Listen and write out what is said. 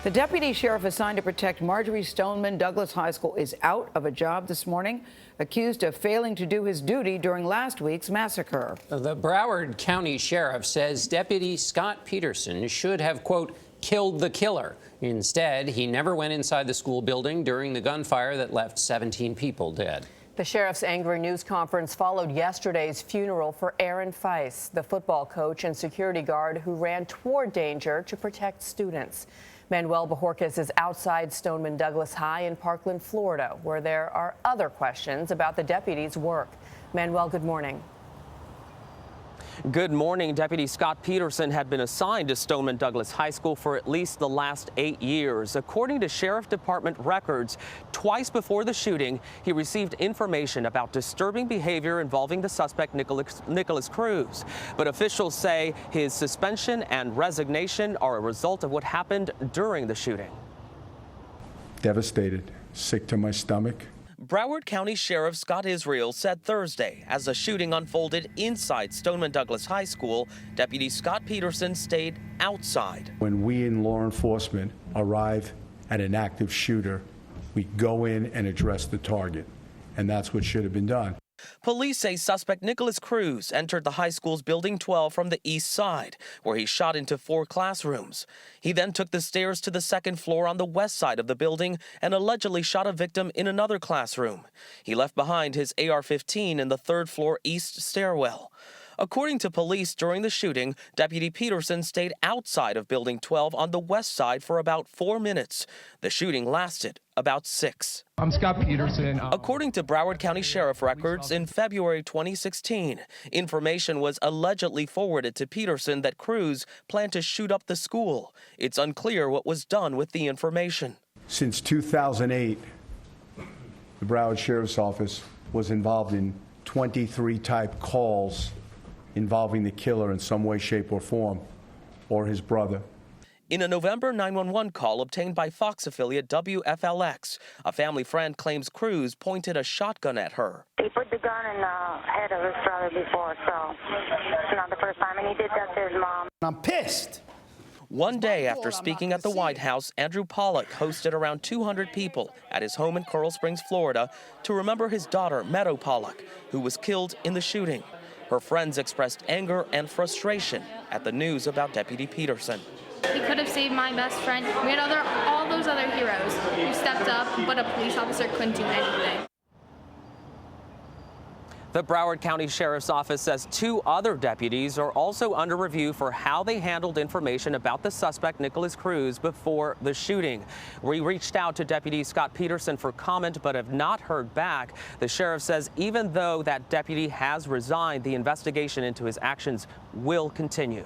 The deputy sheriff assigned to protect Marjory Stoneman Douglas High School is out of a job this morning, accused of failing to do his duty during last week's massacre. The Broward County Sheriff says Deputy Scott Peterson should have, quote, killed the killer. Instead, he never went inside the school building during the gunfire that left 17 people dead. The sheriff's angry news conference followed yesterday's funeral for Aaron Feist, the football coach and security guard who ran toward danger to protect students. Manuel Bojorquez is outside Stoneman Douglas High in Parkland, Florida, where there are other questions about the deputy's work. Manuel, good morning. Good morning. Deputy Scott Peterson had been assigned to Stoneman Douglas High School for at least the last 8 years. According to Sheriff Department records, twice before the shooting, he received information about disturbing behavior involving the suspect, Nicholas Cruz. But officials say his suspension and resignation are a result of what happened during the shooting. Devastated, sick to my stomach. Broward County Sheriff Scott Israel said Thursday, as the shooting unfolded inside Stoneman Douglas High School, Deputy Scott Peterson stayed outside. When we in law enforcement arrive at an active shooter, we go in and address the target, and that's what should have been done. Police say suspect Nicholas Cruz entered the high school's Building 12 from the east side, where he shot into 4 classrooms. He then took the stairs to the second floor on the west side of the building and allegedly shot a victim in another classroom. He left behind his AR-15 in the third floor east stairwell. According to police, during the shooting, Deputy Peterson stayed outside of Building 12 on the west side for about 4 minutes. The shooting lasted about 6. I'm Scott Peterson. According to Broward County Sheriff records, in February 2016, information was allegedly forwarded to Peterson that Cruz planned to shoot up the school. It's unclear what was done with the information. Since 2008, the Broward Sheriff's Office was involved in 23 type calls involving the killer in some way, shape, or form, or his brother. In a November 911 call obtained by Fox affiliate WFLX, a family friend claims Cruz pointed a shotgun at her. He put the gun in the head of his brother before, so it's not the first time, and he did that to his mom. I'm pissed. One day after speaking at the White House, Andrew Pollock hosted around 200 people at his home in Coral Springs, Florida, to remember his daughter, Meadow Pollock, who was killed in the shooting. Her friends expressed anger and frustration at the news about Deputy Peterson. He could have saved my best friend. We had all those other heroes who stepped up, but a police officer couldn't do anything. The Broward County Sheriff's Office says 2 other deputies are also under review for how they handled information about the suspect, Nicholas Cruz, before the shooting. We reached out to Deputy Scott Peterson for comment but have not heard back. The sheriff says even though that deputy has resigned, the investigation into his actions will continue.